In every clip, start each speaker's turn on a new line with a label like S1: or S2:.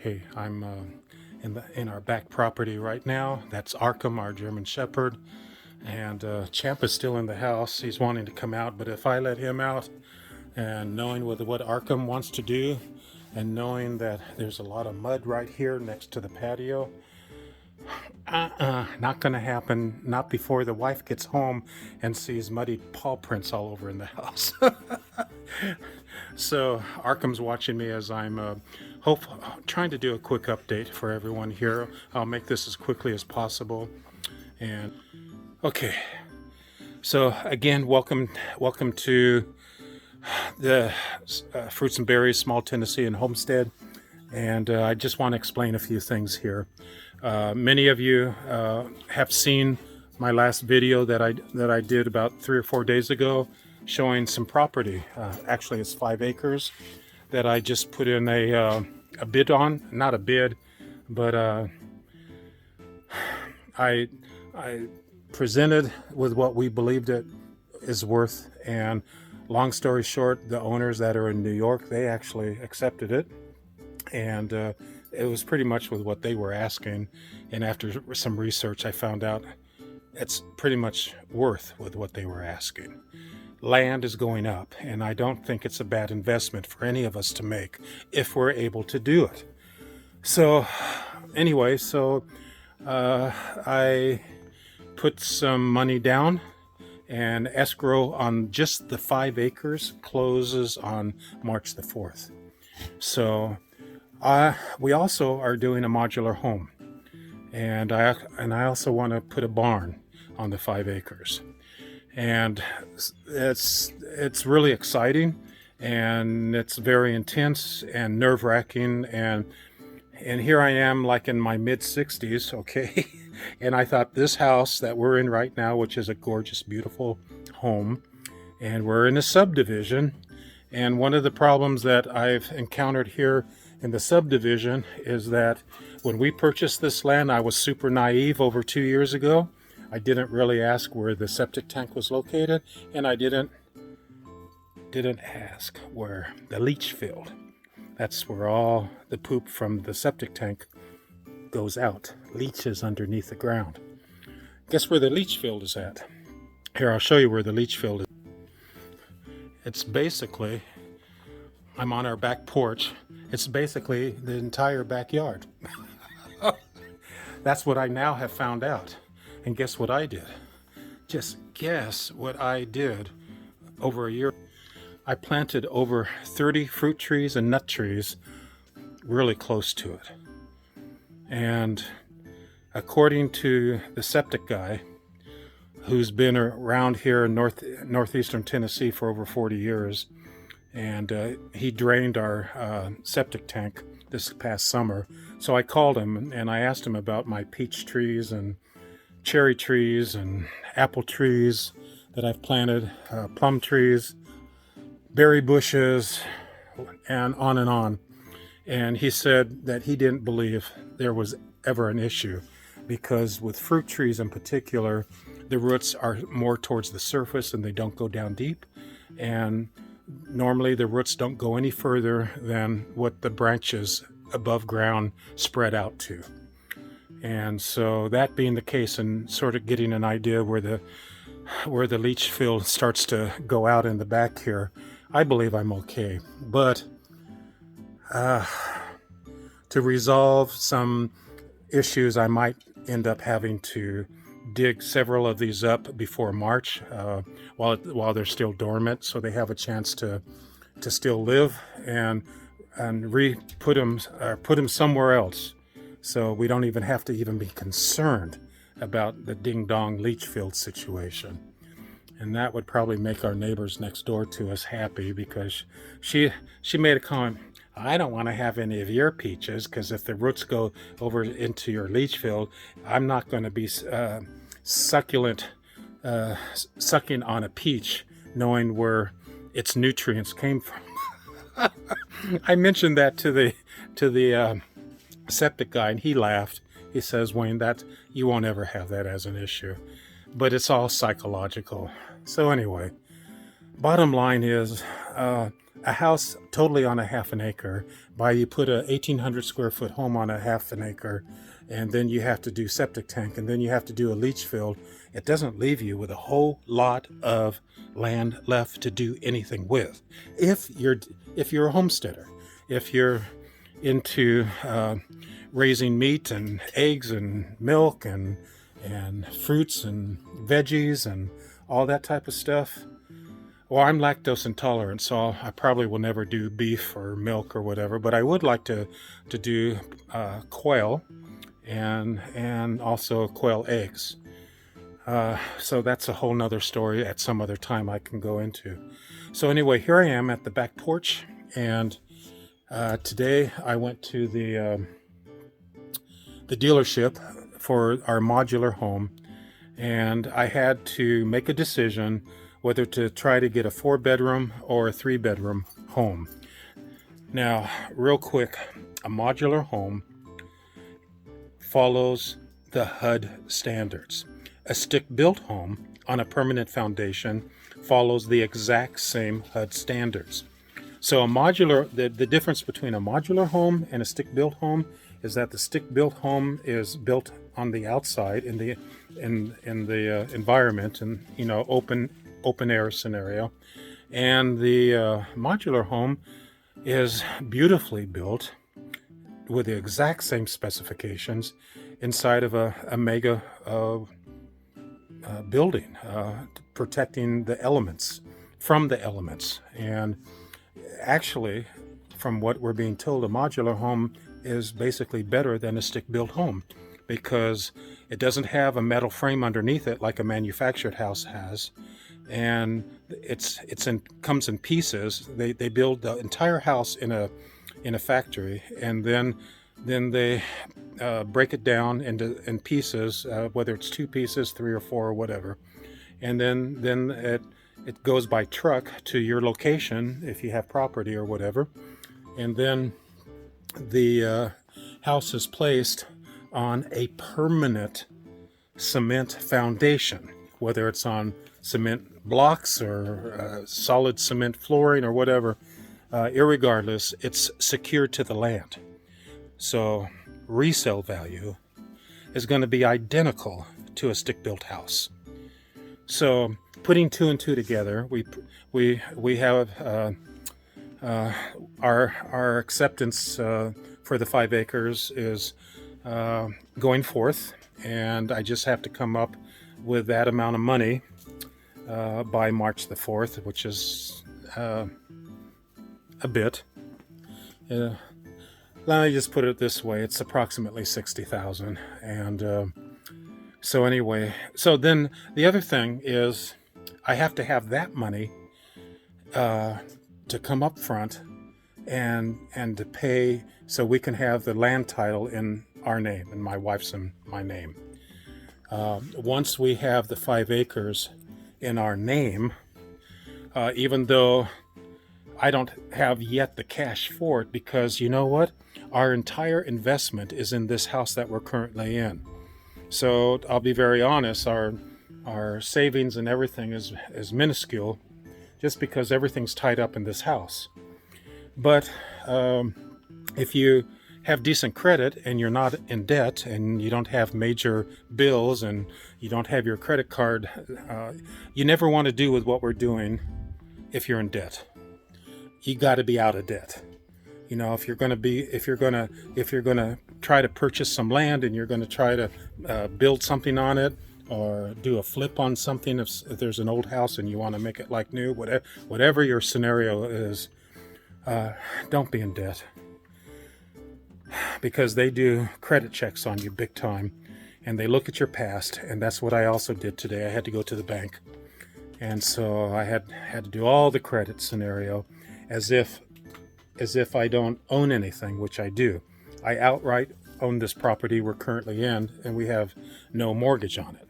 S1: Hey, I'm in our back property right now. That's Arkham, our German Shepherd, and Champ is still in the house. He's wanting to come out, but if I let him out, and knowing with what Arkham wants to do, and knowing that there's a lot of mud right here next to the patio, not gonna happen. Not before the wife gets home and sees muddy paw prints all over in the house. So Arkham's watching me as I'm trying to do a quick update for everyone here. I'll make this as quickly as possible. And okay, so again, welcome to the Fruits and Berries, Small Tennessee and Homestead. And I just want to explain a few things here. Many of you have seen my last video that I did about 3 or 4 days ago, showing some property. Actually, it's 5 acres that I just put in a bid on. Not a bid, but I presented with what we believed it is worth. And long story short, the owners that are in New York, they actually accepted it. And it was pretty much with what they were asking. And after some research, I found out it's pretty much worth with what they were asking. Land is going up, and I don't think it's a bad investment for any of us to make if we're able to do it. So anyway, I put some money down, and escrow on just the 5 acres closes on March the 4th. So we also are doing a modular home, and I also want to put a barn on the 5 acres, and it's really exciting, and it's very intense and nerve-wracking, and here I am, like in my mid-60s, okay, and I thought this house that we're in right now, which is a gorgeous, beautiful home, and we're in a subdivision, and one of the problems that I've encountered here in the subdivision is that when we purchased this land, I was super naive over 2 years ago. I didn't really ask where the septic tank was located, and I didn't ask where the leach field. That's where all the poop from the septic tank goes out. Leaches underneath the ground. Guess where the leach field is at? Here, I'll show you where the leach field is. It's basically, I'm on our back porch. It's basically the entire backyard. That's what I now have found out. And guess what I did? Just guess what I did over a year. I planted over 30 fruit trees and nut trees really close to it. And according to the septic guy, who's been around here in northeastern Tennessee for over 40 years, and he drained our septic tank this past summer. So I called him and I asked him about my peach trees and cherry trees and apple trees that I've planted, plum trees, berry bushes, and on and on. And he said that he didn't believe there was ever an issue, because with fruit trees in particular, the roots are more towards the surface and they don't go down deep. And normally the roots don't go any further than what the branches above ground spread out to. And so that being the case, and sort of getting an idea where the leach field starts to go out in the back here, I believe I'm okay. But to resolve some issues, I might end up having to dig several of these up before March, while they're still dormant, so they have a chance to still live, and put them somewhere else, so we don't even have to even be concerned about the ding-dong leach field situation. And that would probably make our neighbors next door to us happy, because she made a comment, I don't want to have any of your peaches, because if the roots go over into your leach field, I'm not going to be sucking on a peach knowing where its nutrients came from. I mentioned that to the septic guy, and he laughed. He says, Wayne, that you won't ever have that as an issue, but it's all psychological. So anyway, bottom line is, a house totally on a half an acre, you put a 1,800 square foot home on a half an acre, and then you have to do septic tank, and then you have to do a leach field. It doesn't leave you with a whole lot of land left to do anything with. If you're a homesteader, if you're into raising meat and eggs and milk and fruits and veggies and all that type of stuff. Well, I'm lactose intolerant, so I probably will never do beef or milk or whatever, but I would like to do quail and also quail eggs. So that's a whole nother story at some other time I can go into. So anyway, here I am at the back porch, and today I went to the dealership for our modular home, and I had to make a decision whether to try to get a 4-bedroom or a 3-bedroom home. Now, real quick, a modular home follows the HUD standards. A stick-built home on a permanent foundation follows the exact same HUD standards. So the difference between a modular home and a stick-built home is that the stick-built home is built on the outside in the environment, and open air scenario, and the modular home is beautifully built with the exact same specifications inside of a mega building, protecting the elements from the elements. And actually, from what we're being told, a modular home is basically better than a stick-built home because it doesn't have a metal frame underneath it like a manufactured house has, and comes in pieces. They build the entire house in a factory, and then they break it down in pieces, whether it's 2 pieces, 3 or 4 or whatever, and then it goes by truck to your location if you have property or whatever, and then the house is placed on a permanent cement foundation, whether it's on cement blocks or solid cement flooring or whatever. Irregardless, it's secured to the land. So resale value is going to be identical to a stick-built house. So putting 2 and 2 together, we have our acceptance for the 5 acres is going forth, and I just have to come up with that amount of money by March the 4th, which is a bit. Let me just put it this way: it's approximately $60,000, and so anyway. So then the other thing is, I have to have that money to come up front and to pay, so we can have the land title in our name, in my wife's and my name. Once we have the 5 acres in our name, even though I don't have yet the cash for it, because you know what? Our entire investment is in this house that we're currently in. So I'll be very honest, our savings and everything is minuscule, just because everything's tied up in this house. But if you have decent credit and you're not in debt and you don't have major bills and you don't have your credit card, you never want to do with what we're doing if you're in debt. You got to be out of debt. If you're going to try to purchase some land and you're going to try to build something on it, or do a flip on something, if there's an old house and you want to make it like new, whatever your scenario is, don't be in debt, because they do credit checks on you big time, and they look at your past. And that's what I also did today. I had to go to the bank, and so I had to do all the credit scenario as if I don't own anything, which I do. I outright own this property we're currently in, and we have no mortgage on it.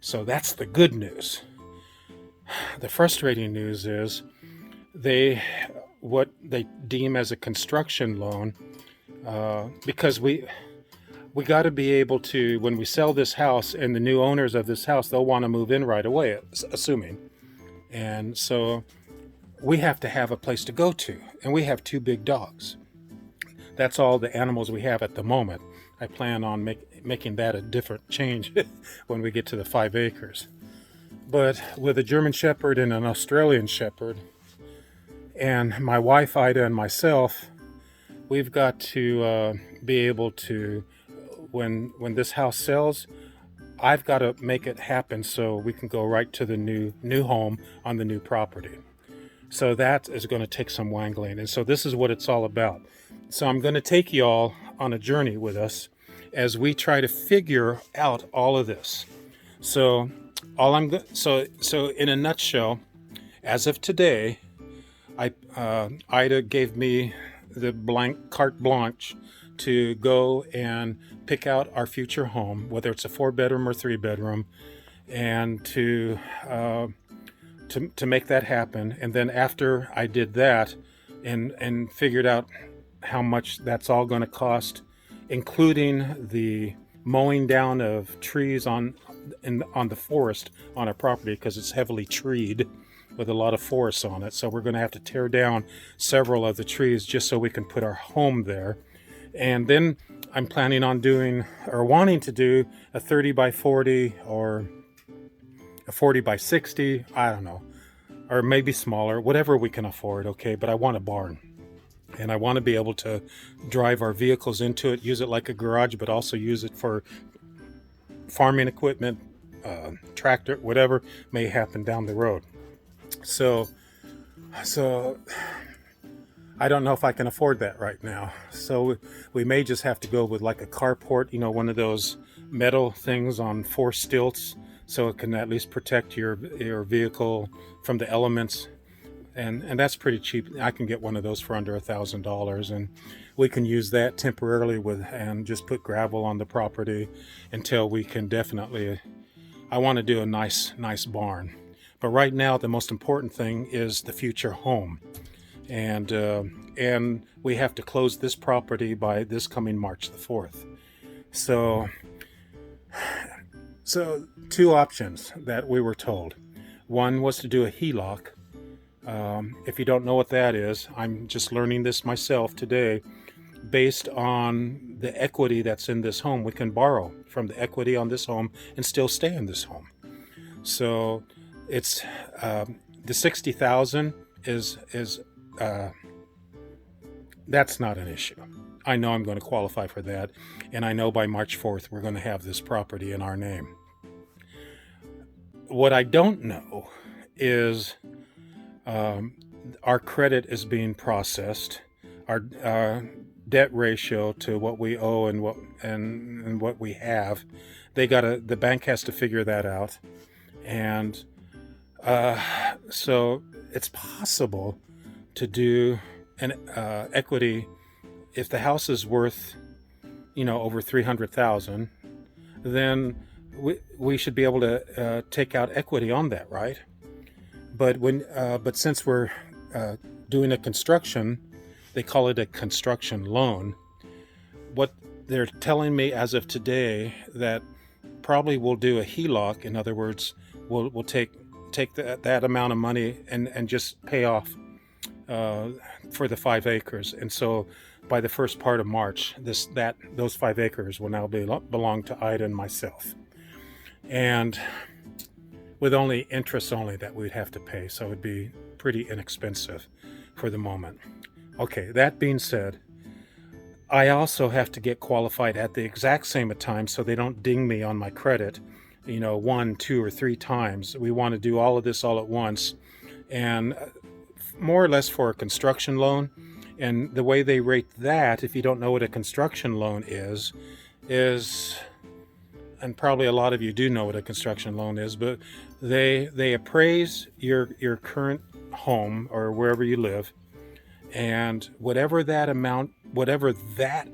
S1: So that's the good news. The frustrating news is what they deem as a construction loan, because we got to be able to, when we sell this house and the new owners of this house, they'll want to move in right away, assuming. And so we have to have a place to go to, and we have 2 big dogs. That's all the animals we have at the moment. I plan on making that a different change when we get to the 5 acres. But with a German Shepherd and an Australian Shepherd, and my wife Ida and myself, we've got to be able to, when this house sells, I've got to make it happen so we can go right to the new home on the new property. So that is going to take some wangling, and so this is what it's all about. So I'm going to take y'all on a journey with us as we try to figure out all of this. So so in a nutshell, as of today, Ida gave me the blank carte blanche to go and pick out our future home, whether it's a 4-bedroom or 3-bedroom, and to make that happen. And then after I did that and figured out how much that's all going to cost, including the mowing down of trees on the forest on our property, because it's heavily treed with a lot of forests on it. So we're going to have to tear down several of the trees just so we can put our home there. And then I'm planning on doing, or wanting to do, a 30 by 40 or a 40 by 60, I don't know, or maybe smaller, whatever we can afford, okay? But I want a barn. And I want to be able to drive our vehicles into it, use it like a garage, but also use it for farming equipment, tractor, whatever may happen down the road. So I don't know if I can afford that right now. So we may just have to go with like a carport, one of those metal things on 4 stilts, so it can at least protect your vehicle from the elements. And that's pretty cheap. I can get one of those for under $1,000, and we can use that temporarily and just put gravel on the property until we can definitely. I want to do a nice barn, but right now the most important thing is the future home, and we have to close this property by this coming March the 4th. So 2 options that we were told. One was to do a Heloch. If you don't know what that is, I'm just learning this myself today. Based on the equity that's in this home, we can borrow from the equity on this home and still stay in this home. So it's the $60,000 is that's not an issue. I know I'm going to qualify for that, and I know by March 4th we're going to have this property in our name. What I don't know is our credit is being processed, our debt ratio to what we owe and what we have. The bank has to figure that out, and so it's possible to do an equity if the house is worth over $300,000, then we should be able to take out equity on that, right? But since we're doing a construction, they call it a construction loan. What they're telling me as of today, that probably we'll do a Heloch. In other words, we'll take that amount of money and just pay off for the 5 acres. And so by the first part of March, those 5 acres will now belong to Ida and myself, and with only interest only that we'd have to pay. So it'd be pretty inexpensive for the moment. Okay, that being said, I also have to get qualified at the exact same time so they don't ding me on my credit, 1, 2, or 3 times. We want to do all of this all at once, and more or less for a construction loan. And the way they rate that, if you don't know what a construction loan is, and probably a lot of you do know what a construction loan is, but they appraise your current home or wherever you live, and whatever that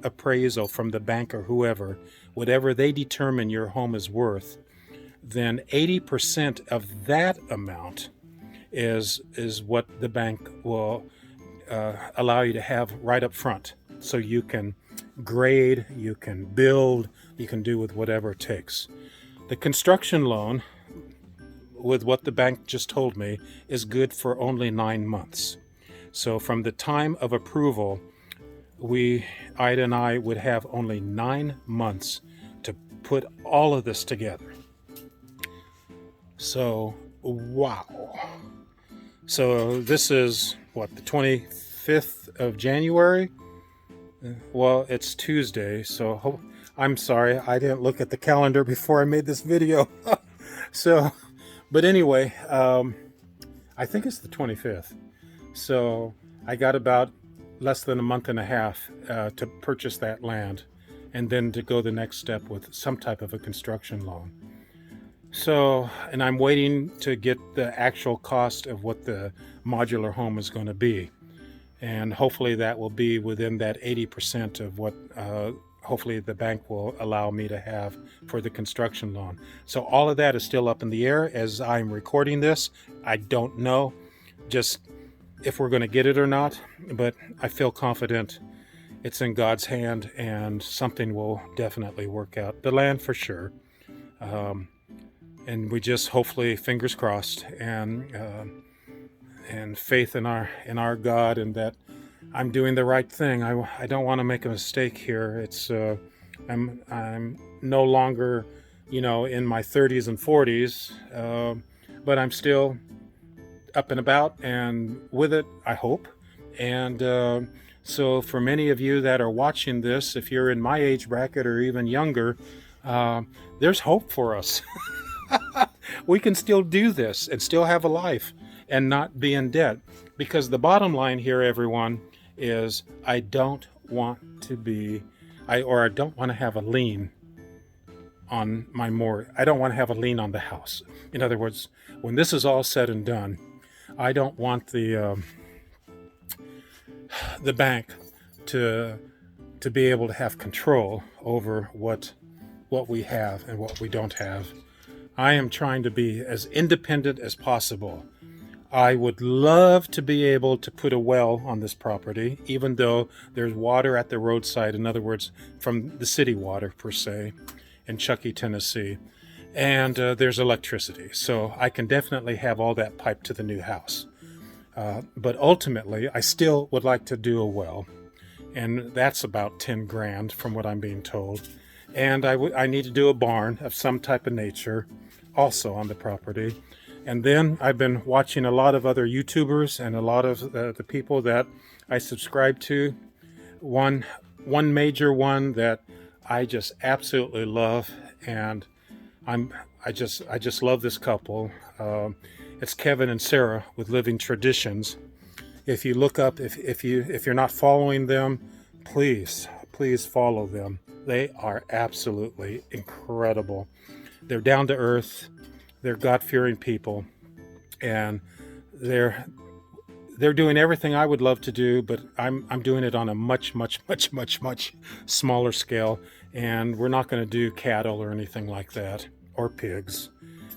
S1: appraisal from the bank or whoever, whatever they determine your home is worth, then 80% of that amount is what the bank will allow you to have right up front, so you can grade, you can build, you can do with whatever it takes. The construction loan, with what the bank just told me, is good for only 9 months. So from the time of approval, Ida and I would have only 9 months to put all of this together. So, wow. So this is, what, the 25th of January? Well, it's Tuesday, so I'm sorry, I didn't look at the calendar before I made this video. So, but anyway, I think it's the 25th. So I got about less than a month and a half to purchase that land, and then to go the next step with some type of a construction loan. So, and I'm waiting to get the actual cost of what the modular home is going to be. And hopefully that will be within that 80% of what hopefully the bank will allow me to have for the construction loan. So all of that is still up in the air as I'm recording this. I don't know just if we're going to get it or not, but I feel confident it's in God's hand and something will definitely work out. The land for sure. And we just hopefully, fingers crossed, and faith in our God, and that I'm doing the right thing. I don't want to make a mistake here. It's I'm no longer, in my 30s and 40s, but I'm still up and about and with it, I hope. And so for many of you that are watching this, if you're in my age bracket or even younger, there's hope for us. We can still do this and still have a life and not be in debt. Because the bottom line here, everyone, is I don't want to have a lien on my mortgage. I don't want to have a lien on the house. In other words, when this is all said and done, I don't want the bank to be able to have control over what we have and what we don't have. I am trying to be as independent as possible. I would love to be able to put a well on this property, even though there's water at the roadside, in other words, from the city water per se, in Chuckey, Tennessee, and there's electricity. So I can definitely have all that piped to the new house. But ultimately, I still would like to do a well, and that's about 10 grand from what I'm being told. And I need to do a barn of some type of nature also on the property. And then I've been watching a lot of other YouTubers and a lot of the people that I subscribe to. One major one that I just absolutely love, and I just love this couple. It's Kevin and Sarah with Living Traditions. If you look up, if you're not following them, please follow them. They are absolutely incredible. They're down to earth. They're God-fearing people, and they're doing everything I would love to do, but I'm doing it on a much smaller scale. And we're not going to do cattle or anything like that, or pigs,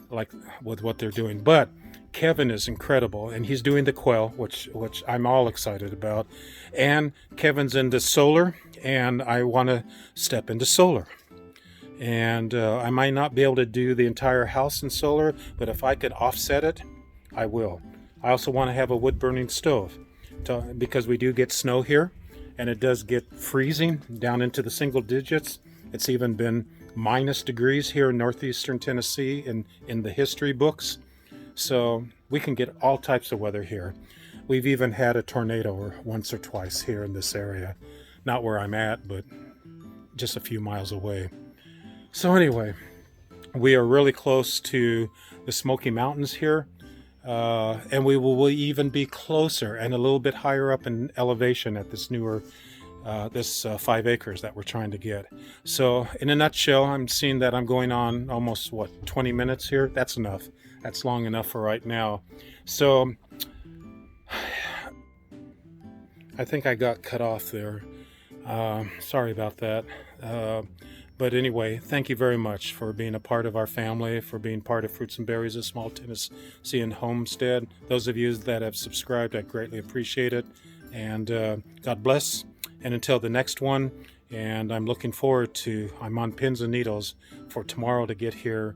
S1: like with what they're doing. But Kevin is incredible, and he's doing the quail, which I'm all excited about. And Kevin's into solar, and I want to step into solar. And I might not be able to do the entire house in solar, but if I could offset it, I will. I also want to have a wood-burning stove because we do get snow here, and it does get freezing down into the single digits. It's even been minus degrees here in northeastern Tennessee in the history books. So we can get all types of weather here. We've even had a tornado once or twice here in this area. Not where I'm at, but just a few miles away. So anyway, we are really close to the Smoky Mountains here, and we will even be closer and a little bit higher up in elevation at this newer, 5 acres that we're trying to get. So in a nutshell, I'm seeing that I'm going on almost, 20 minutes here? That's enough. That's long enough for right now. So I think I got cut off there. Sorry about that. But anyway, thank you very much for being a part of our family, for being part of Fruits and Berries, a small Tennessean homestead. Those of you that have subscribed, I greatly appreciate it. And God bless. And until the next one, and I'm looking forward to, I'm on pins and needles for tomorrow to get here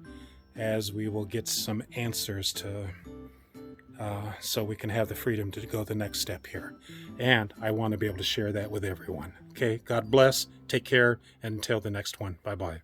S1: as we will get some answers to so we can have the freedom to go the next step here. And I want to be able to share that with everyone. Okay, God bless, take care, and until the next one. Bye-bye.